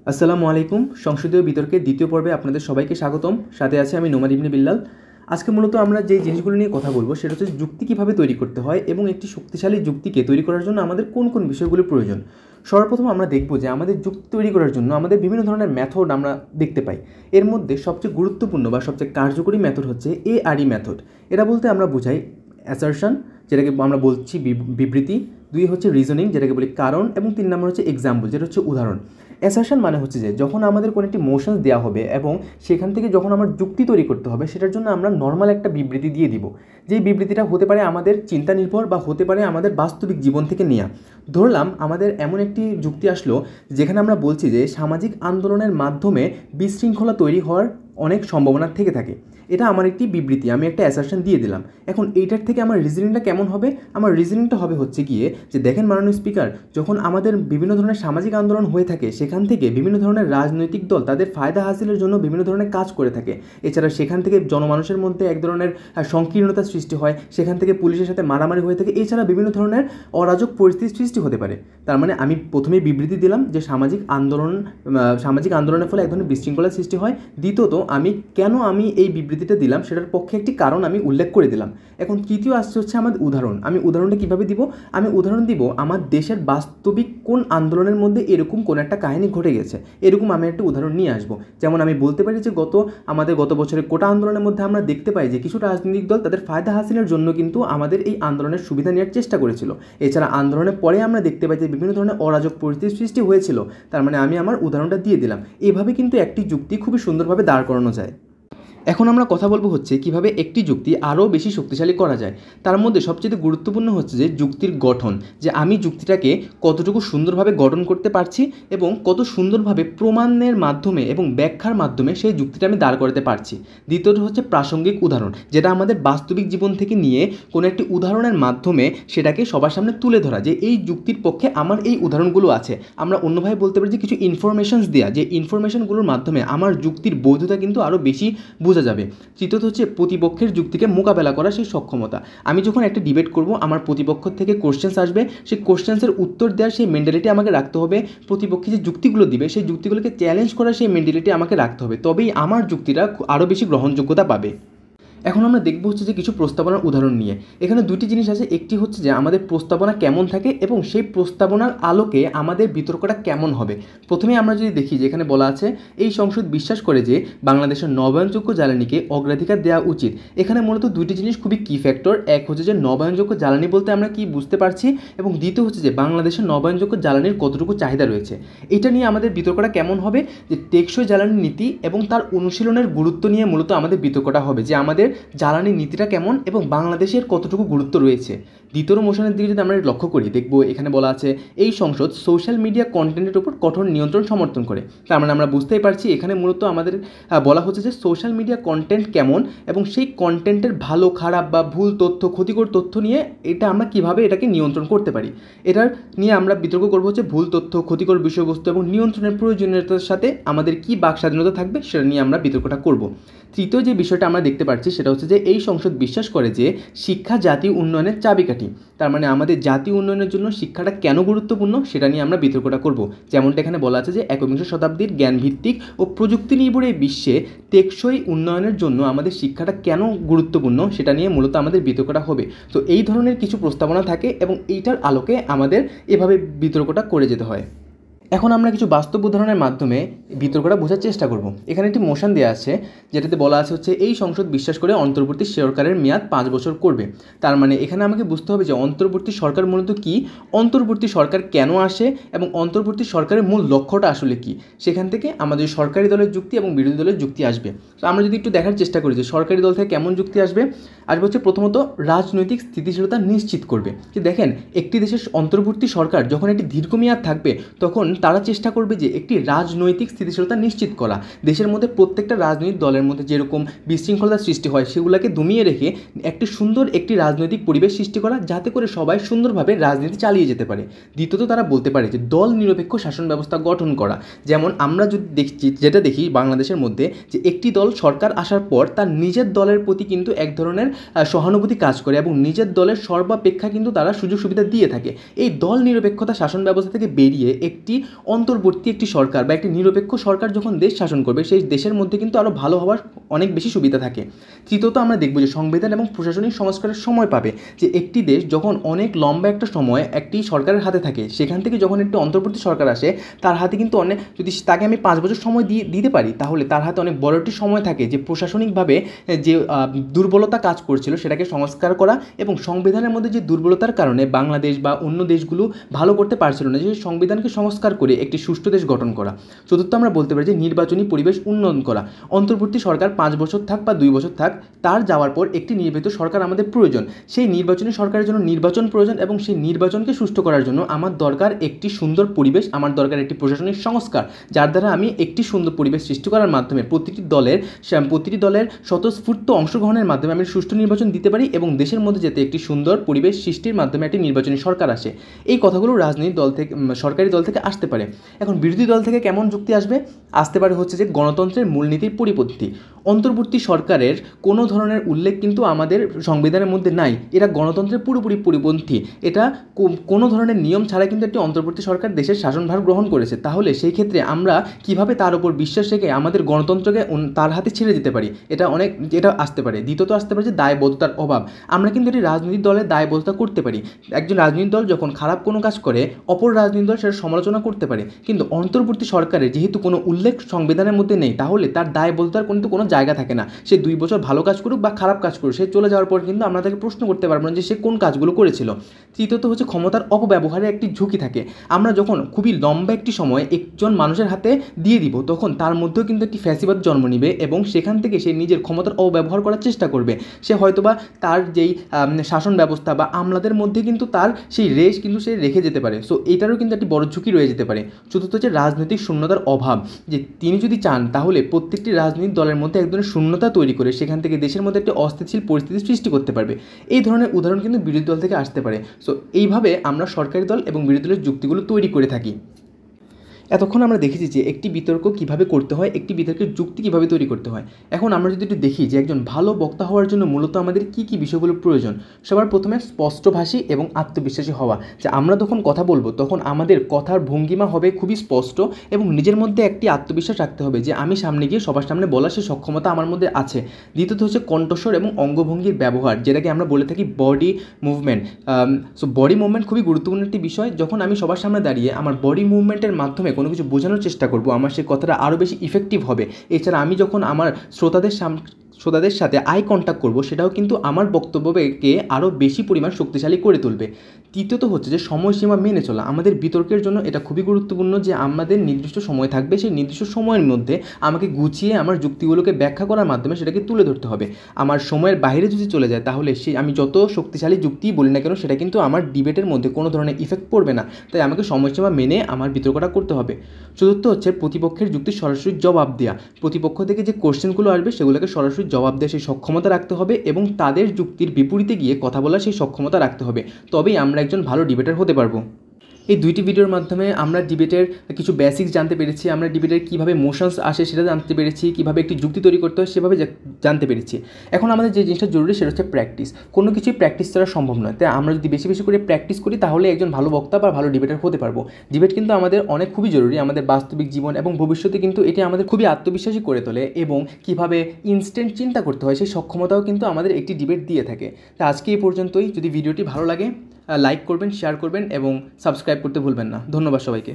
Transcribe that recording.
আসসালামু আলাইকুম। সংসদীয় বিতর্কের দ্বিতীয় পর্বে আপনাদের সবাইকে স্বাগতম। সাথে আছে আমি নোমান ইবনে বিল্লাল। আজকে মূলত আমরা যে জিনিসগুলো নিয়ে কথা বলবো সেটা হচ্ছে যুক্তি কীভাবে তৈরি করতে হয় এবং একটি শক্তিশালী যুক্তিকে তৈরি করার জন্য আমাদের কোন কোন বিষয়গুলো প্রয়োজন। সর্বপ্রথম আমরা দেখব যে আমাদের যুক্তি তৈরি করার জন্য আমাদের বিভিন্ন ধরনের মেথড আমরা দেখতে পাই। এর মধ্যে সবচেয়ে গুরুত্বপূর্ণ বা সবচেয়ে কার্যকরী মেথড হচ্ছে ARE মেথড। এটা বলতে আমরা বোঝাই অ্যাসারশন, যেটাকে আমরা বলছি বিবৃতি। দুই হচ্ছে রিজনিং, যেটাকে বলি কারণ, এবং তিন নম্বর হচ্ছে এক্সাম্পল, যেটা হচ্ছে উদাহরণ। অ্যাসারশন মানে হচ্ছে যে যখন আমাদের কোনো একটি মোশনস দেওয়া হবে এবং সেখান থেকে যখন আমার যুক্তি তৈরি করতে হবে সেটার জন্য আমরা নর্মাল একটা বিবৃতি দিয়ে দিব। যেই বিবৃতিটা হতে পারে আমাদের চিন্তা নির্ভর বা হতে পারে আমাদের বাস্তবিক জীবন থেকে নেওয়া। ধরলাম আমাদের এমন একটি যুক্তি আসলো যেখানে আমরা বলছি যে সামাজিক আন্দোলনের মাধ্যমে বিশৃঙ্খলা তৈরি হওয়ার অনেক সম্ভাবনা থেকে থাকে। এটা আমার একটি বিবৃতি, আমি একটা অ্যাসারশন দিয়ে দিলাম। এখন এইটার থেকে আমার রিজনিংটা কেমন হবে? আমার রিজনিংটা হবে হচ্ছে গিয়ে যে দেখেন মাননীয় স্পিকার, যখন আমাদের বিভিন্ন ধরনের সামাজিক আন্দোলন হয়ে থাকে সেখান থেকে বিভিন্ন ধরনের রাজনৈতিক দল তাদের ফায়দা হাসিলের জন্য বিভিন্ন ধরনের কাজ করে থাকে। এছাড়া সেখান থেকে জনমানুষের মধ্যে এক ধরনের সংকীর্ণতার সৃষ্টি হয়, সেখান থেকে পুলিশের সাথে মারামারি হয়ে থাকে, এছাড়া বিভিন্ন ধরনের অরাজক পরিস্থিতির সৃষ্টি হতে পারে। তার মানে আমি প্রথমেই বিবৃতি দিলাম যে সামাজিক আন্দোলনের ফলে এক ধরনের বিশৃঙ্খলার সৃষ্টি হয়। দ্বিতীয়ত আমি এই বিবৃতিটা দিলাম সেটার পক্ষে একটি কারণ আমি উল্লেখ করে দিলাম। এখন তৃতীয় আসছে হচ্ছে আমার উদাহরণ। আমি উদাহরণটা কীভাবে দিব? আমি উদাহরণ দিব আমার দেশের বাস্তবিক কোন আন্দোলনের মধ্যে এরকম কোন একটা কাহিনী ঘটে গেছে, এরকম আমি একটা উদাহরণ নিয়ে আসবো। যেমন আমি বলতে পারি যে গত বছরের কোটা আন্দোলনের মধ্যে আমরা দেখতে পাই যে কিছু রাজনৈতিক দল তাদের ফায়দা হাসিলের জন্য কিন্তু আমাদের এই আন্দোলনের সুবিধা নেওয়ার চেষ্টা করেছিল। এছাড়া আন্দোলনের পরে আমরা দেখতে পাই যে বিভিন্ন ধরনের অরাজক পরিস্থিতির সৃষ্টি হয়েছিল। তার মানে আমি আমার উদাহরণটা দিয়ে দিলাম। এভাবে কিন্তু একটি যুক্তি খুবই সুন্দরভাবে দাঁড় করানো যায়। এখন আমরা কথা বলবো হচ্ছে কিভাবে একটি যুক্তি আরও বেশি শক্তিশালী করা যায়। তার মধ্যে সবচেয়ে গুরুত্বপূর্ণ হচ্ছে যে যুক্তির গঠন, যে আমি যুক্তিটাকে কতটুকু সুন্দরভাবে গঠন করতে পারছি এবং কত সুন্দরভাবে প্রমাণের মাধ্যমে এবং ব্যাখ্যার মাধ্যমে সেই যুক্তিটা আমি দাঁড় করাতে পারছি। দ্বিতীয়ত হচ্ছে প্রাসঙ্গিক উদাহরণ, যেটা আমাদের বাস্তবিক জীবন থেকে নিয়ে কোনো একটি উদাহরণের মাধ্যমে সেটাকে সবার সামনে তুলে ধরা, যে এই যুক্তির পক্ষে আমার এই উদাহরণগুলো আছে। আমরা অন্যভাবে বলতে পারি যে কিছু ইনফরমেশনস দেওয়া, যে ইনফরমেশনগুলোর মাধ্যমে আমার যুক্তির বৈধতা কিন্তু আরও বেশি বোঝা যাবে। তৃতীয়ত হচ্ছে প্রতিপক্ষের যুক্তিকে মোকাবেলা করার সেই সক্ষমতা। আমি যখন একটা ডিবেট করব, আমার প্রতিপক্ষ থেকে কোশ্চেন্স আসবে, সেই কোশ্চেন্সের উত্তর দেওয়ার সেই মেন্টালিটি আমাকে রাখতে হবে। প্রতিপক্ষে যে যুক্তিগুলো দিবে সেই যুক্তিগুলোকে চ্যালেঞ্জ করার সেই মেন্টালিটি আমাকে রাখতে হবে, তবেই আমার যুক্তিটা আরও বেশি গ্রহণযোগ্যতা পাবে। এখন আমরা দেখব হচ্ছে যে কিছু প্রস্তাবনার উদাহরণ নিয়ে। এখানে দুটি জিনিস আছে, একটি হচ্ছে যে আমাদের প্রস্তাবনা কেমন থাকে এবং সেই প্রস্তাবনার আলোকে আমাদের বিতর্কটা কেমন হবে। প্রথমে আমরা যদি দেখি যে এখানে বলা আছে এই সংসদ বিশ্বাস করে যে বাংলাদেশের নবায়নযোগ্য জ্বালানিকে অগ্রাধিকার দেওয়া উচিত। এখানে মূলত দুইটি জিনিস খুবই কি ফ্যাক্টর। এক হচ্ছে যে নবায়নযোগ্য জ্বালানি বলতে আমরা কি বুঝতে পারছি, এবং দ্বিতীয় হচ্ছে যে বাংলাদেশের নবায়নযোগ্য জ্বালানির কতটুকু চাহিদা রয়েছে। এটা নিয়ে আমাদের বিতর্কটা কেমন হবে, যে টেকসই জ্বালানি নীতি এবং তার অনুশীলনের গুরুত্ব নিয়ে মূলত আমাদের বিতর্কটা হবে, যে আমাদের জ্বালানি নীতিটা কেমন এবং বাংলাদেশের কতটুকু গুরুত্ব রয়েছে। দ্বিতীয় মোশনের দিকে যদি আমরা লক্ষ্য করি, দেখব এখানে বলা আছে এই সংসদ সোশ্যাল মিডিয়া কন্টেন্টের উপর কঠোর নিয়ন্ত্রণ সমর্থন করে। তার মানে আমরা বুঝতেই পারছি এখানে মূলত আমাদের বলা হচ্ছে যে সোশ্যাল মিডিয়া কন্টেন্ট কেমন এবং সেই কন্টেন্টের ভালো খারাপ বা ভুল তথ্য, ক্ষতিকর তথ্য নিয়ে এটা আমরা কিভাবে এটাকে নিয়ন্ত্রণ করতে পারি। এটার নিয়ে আমরা বিতর্ক করবো হচ্ছে ভুল তথ্য, ক্ষতিকর বিষয়বস্তু এবং নিয়ন্ত্রণের প্রয়োজনীয়তার সাথে আমাদের কি বাক স্বাধীনতা থাকবে সেটা নিয়ে আমরা বিতর্কটা করব। তৃতীয় যে বিষয়টা আমরা দেখতে পাচ্ছি সেটা হচ্ছে যে এই সংসদ বিশ্বাস করে যে শিক্ষা জাতীয় উন্নয়নের চাবিকাঠি। তার মানে আমাদের জাতীয় উন্নয়নের জন্য শিক্ষাটা কেন গুরুত্বপূর্ণ সেটা নিয়ে আমরা বিতর্কটা করব। যেমনটা এখানে বলা আছে যে একবিংশ শতাব্দীর জ্ঞানভিত্তিক ও প্রযুক্তি নির্ভর এই বিশ্বে টেকসই উন্নয়নের জন্য আমাদের শিক্ষাটা কেন গুরুত্বপূর্ণ সেটা নিয়ে মূলত আমাদের বিতর্কটা হবে। তো এই ধরনের কিছু প্রস্তাবনা থাকে এবং এইটার আলোকে আমাদের এভাবে বিতর্কটা করে যেতে হয়। এখন আমরা কিছু বাস্তব উদাহরণের মাধ্যমে বিতর্কটা বোঝার চেষ্টা করব। এখানে একটি মোশন দেওয়া আছে যেটাতে বলা আছে হচ্ছে এই সংসদ বিশ্বাস করে অন্তর্বর্তী সরকারের মেয়াদ 5 বছর করবে। তার মানে এখানে আমাকে বুঝতে হবে যে অন্তর্বর্তী সরকার মূলত কি, অন্তর্বর্তী সরকার কেন আসে এবং অন্তর্বর্তী সরকারের মূল লক্ষ্যটা আসলে কি। সেখান থেকে আমাদের সরকারি দলের যুক্তি এবং বিরোধী দলের যুক্তি আসবে। তো আমরা যদি একটু দেখার চেষ্টা করি যে সরকারি দল থেকে কেমন যুক্তি আসবে হচ্ছে প্রথমত রাজনৈতিক স্থিতিশীলতা নিশ্চিত করবে। যে দেখেন একটি দেশের অন্তর্বর্তী সরকার যখন একটি দীর্ঘমেয়াদ থাকবে তখন তারা চেষ্টা করবে যে একটি রাজনৈতিক স্থিতিশীলতা নিশ্চিত করা। দেশের মধ্যে প্রত্যেকটা রাজনৈতিক দলের মধ্যে যেরকম বিশৃঙ্খলার সৃষ্টি হয় সেগুলোকে দমিয়ে রেখে একটি রাজনৈতিক পরিবেশ সৃষ্টি করা, যাতে করে সবাই সুন্দরভাবে রাজনীতি চালিয়ে যেতে পারে। দ্বিতীয়ত তারা বলতে পারে যে দল নিরপেক্ষ শাসন ব্যবস্থা গঠন করা। যেমন আমরা যদি দেখি বাংলাদেশের মধ্যে যে একটি দল সরকার আসার পর তার নিজের দলের প্রতি কিন্তু এক ধরনের সহানুভূতি কাজ করে এবং নিজের দলের সর্বাপেক্ষা কিন্তু তারা সুযোগ সুবিধা দিয়ে থাকে। এই দল নিরপেক্ষতা শাসন ব্যবস্থা থেকে বেরিয়ে একটি অন্তর্বর্তী একটি সরকার বা একটি নিরপেক্ষ সরকার যখন দেশ শাসন করবে সেই দেশের মধ্যে কিন্তু আরও ভালো হওয়ার অনেক বেশি সুবিধা থাকে। তৃতীয়ত আমরা দেখব যে সংবিধান এবং প্রশাসনিক সংস্কারের সময় পাবে, যে একটি দেশ যখন অনেক লম্বা একটা সময় একটি সরকারের হাতে থাকে, সেখান থেকে যখন একটি অন্তর্বর্তী সরকার আসে তার হাতে কিন্তু অনেক, যদি তাকে আমি 5 বছর সময় দিতে পারি তাহলে তার হাতে অনেক বড় একটি সময় থাকে যে প্রশাসনিকভাবে যে দুর্বলতা কাজ করছিল সেটাকে সংস্কার করা, এবং সংবিধানের মধ্যে যে দুর্বলতার কারণে বাংলাদেশ বা অন্য দেশগুলো ভালো করতে পারছিল না, যে সংবিধানকে সংস্কার করে একটি সুষ্ঠু দেশ গঠন করা। চতুর্থ আমরা বলতে পারি যে নির্বাচনী পরিবেশ উন্নয়ন করা। অন্তর্বর্তী সরকার 5 বছর থাক বা 2 বছর থাক, তার যাওয়ার পর একটি নির্বাচিত সরকার আমাদের প্রয়োজন। সেই নির্বাচনী সরকারের জন্য নির্বাচন প্রয়োজন, এবং সেই নির্বাচনকে সুষ্ঠু করার জন্য আমার দরকার একটি সুন্দর পরিবেশ, আমার দরকার একটি প্রশাসনিক সংস্কার, যার দ্বারা আমি একটি সুন্দর পরিবেশ সৃষ্টি করার মাধ্যমে প্রতিটি দলের স্বতঃস্ফূর্ত অংশগ্রহণের মাধ্যমে আমি সুষ্ঠু নির্বাচন দিতে পারি, এবং দেশের মধ্যে যাতে একটি সুন্দর পরিবেশ সৃষ্টির মাধ্যমে একটি নির্বাচনী সরকার আসে। এই কথাগুলো রাজনৈতিক দল থেকে, সরকারি দল থেকে আসতে পারে। এখন বিরোধী দল থেকে কেমন যুক্তি আসতে পারে হচ্ছে যে গণতন্ত্রের মূলনীতির পরিপন্থী। অন্তর্বর্তী সরকারের কোনো ধরনের উল্লেখ কিন্তু আমাদের সংবিধানের মধ্যে নাই, এরা গণতন্ত্রের পুরোপুরি পরিপন্থী। এটা কোনো ধরনের নিয়ম ছাড়া কিন্তু একটি অন্তর্বর্তী সরকার দেশের শাসনভার গ্রহণ করেছে। তাহলে সেই ক্ষেত্রে আমরা কিভাবে তার উপর বিশ্বাস রেখে আমাদের গণতন্ত্রকে তার হাতে ছেড়ে দিতে পারি? এটা আসতে পারে। দ্বিতীয়ত আসতে পারে যে দায়বদ্ধতার অভাব। আমরা কিন্তু একটি রাজনৈতিক দলের দায়বদ্ধতা করতে পারি। একজন রাজনৈতিক দল যখন খারাপ কোনো কাজ করে, অপর রাজনৈতিক দল সেটা সমালোচনা করতে পারে, কিন্তু অন্তর্বর্তী সরকারের যেহেতু কোনো উল্লেখ সংবিধানের মধ্যে নেই, তাহলে তার দায়বদ্ধতার কিন্তু কোনো জায়গা থাকে না। সে 2 বছর ভালো কাজ করুক বা খারাপ কাজ করুক, সে চলে যাওয়ার পর কিন্তু আমরা তাকে প্রশ্ন করতে পারবো না যে সে কোন কাজগুলো করেছিল। তৃতীয়ত হচ্ছে ক্ষমতার অপব্যবহারের একটি ঝুঁকি থাকে। আমরা যখন খুবই লম্বা একটি সময় একজন মানুষের হাতে দিয়ে দিব, তখন তার মধ্যেও কিন্তু একটি ফ্যাসিবাদ জন্ম নিবে, এবং সেখান থেকে সে নিজের ক্ষমতার অপব্যবহার করার চেষ্টা করবে। সে হয়তোবা তার যেই শাসন ব্যবস্থা বা আমলাদের মধ্যে কিন্তু তার সেই রেশ কিন্তু সে রেখে যেতে পারে। সো এটারও কিন্তু একটি বড় ঝুঁকি রয়ে যেতে পারে। চতুর্থ হচ্ছে রাজনৈতিক শূন্যতার অভাব, যে তিনি যদি চান তাহলে প্রত্যেকটি রাজনৈতিক দলের মধ্যে এক ধরনের শূন্যতা তৈরি করে সেখান থেকে দেশের মধ্যে একটি অস্থিতিশীল পরিস্থিতি সৃষ্টি করতে পারবে। এই ধরনের উদাহরণ কিন্তু বিরোধী দল থেকে আসতে পারে। সো এইভাবে আমরা সরকারি দল এবং বিরোধী দলের যুক্তিগুলো তৈরি করে থাকি। এতক্ষণ আমরা দেখেছি যে একটি বিতর্ক কিভাবে করতে হয়, একটি বিতর্কের যুক্তি কিভাবে তৈরি করতে হয়। এখন আমরা যদি একটু দেখি যে একজন ভালো বক্তা হওয়ার জন্য মূলত আমাদের কী কী বিষয়গুলো প্রয়োজন। সবার প্রথমে স্পষ্টভাষী এবং আত্মবিশ্বাসী হওয়া, যে আমরা যখন কথা বলবো তখন আমাদের কথার ভঙ্গিমা হবে খুবই স্পষ্ট, এবং নিজের মধ্যে একটি আত্মবিশ্বাস রাখতে হবে যে আমি সামনে গিয়ে সবার সামনে বলার সেই সক্ষমতা আমার মধ্যে আছে। দ্বিতীয়ত হচ্ছে কণ্ঠস্বর এবং অঙ্গভঙ্গির ব্যবহার, যেটাকে আমরা বলে থাকি body movement. So body movement খুবই গুরুত্বপূর্ণ একটি বিষয়। যখন আমি সবার সামনে দাঁড়িয়ে আমার বডি মুভমেন্টের মাধ্যমে কোনো কিছু বোঝানোর চেষ্টা করব, আমার সেই কথাটা আরও বেশি ইফেক্টিভ হবে। এছাড়া আমি যখন আমার শ্রোতাদের সাথে আই কন্ট্যাক্ট করব, সেটাও কিন্তু আমার বক্তব্যকে আরও বেশি পরিমাণ শক্তিশালী করে তুলবে। তৃতীয়ত হচ্ছে যে সময়সীমা মেনে চলা। আমাদের বিতর্কের জন্য এটা খুবই গুরুত্বপূর্ণ যে আমাদের নির্দিষ্ট সময় থাকবে, সেই নির্দিষ্ট সময়ের মধ্যে আমাকে গুছিয়ে আমার যুক্তিগুলোকে ব্যাখ্যা করার মাধ্যমে সেটাকে তুলে ধরতে হবে। আমার সময়ের বাইরে যদি চলে যায় তাহলে আমি যত শক্তিশালী যুক্তিই বলি না কেন, সেটা কিন্তু আমার ডিবেটের মধ্যে কোনো ধরনের ইফেক্ট পড়বে না। তাই আমাকে সময়সীমা মেনে আমার বিতর্কটা করতে হবে। চতুর্থ হচ্ছে প্রতিপক্ষের যুক্তির সরাসরি জবাব দেওয়া। প্রতিপক্ষ থেকে যে কোশ্চেনগুলো আসবে সেগুলোকে সরাসরি জবাব দেওয়ার সেই সক্ষমতা রাখতে হবে, এবং তাদের যুক্তির বিপরীতে গিয়ে কথা বলার সেই সক্ষমতা রাখতে হবে। তবেই আমরা একজন ভালো ডিবেটার হতে পারবো। এই দুইটি ভিডিওর মাধ্যমে আমরা ডিবেটের কিছু বেসিক্স জানতে পেরেছি, আমরা ডিবেটের কীভাবে মোশনস আসে সেটা জানতে পেরেছি, কীভাবে একটি যুক্তি তৈরি করতে হয় সেভাবে জানতে পেরেছি। এখন আমাদের যে জিনিসটা জরুরি সেটা হচ্ছে প্র্যাকটিস। কোনো কিছুই প্র্যাকটিস ছাড়া সম্ভব নয়। তাই আমরা যদি বেশি বেশি করে প্র্যাকটিস করি তাহলে একজন ভালো বক্তা বা ভালো ডিবেটার হতে পারবো। ডিবেট কিন্তু আমাদের খুবই জরুরি, আমাদের বাস্তবিক জীবন এবং ভবিষ্যতে কিন্তু এটি আমাদের খুবই আত্মবিশ্বাসী করে তোলে, এবং কীভাবে ইনস্ট্যান্ট চিন্তা করতে হয় সেই সক্ষমতাও কিন্তু আমাদের একটি ডিবেট দিয়ে থাকে। তাই আজকে এই পর্যন্তই। যদি ভিডিওটি ভালো লাগে লাইক করবেন, শেয়ার করবেন এবং সাবস্ক্রাইব করতে ভুলবেন না। ধন্যবাদ সবাইকে।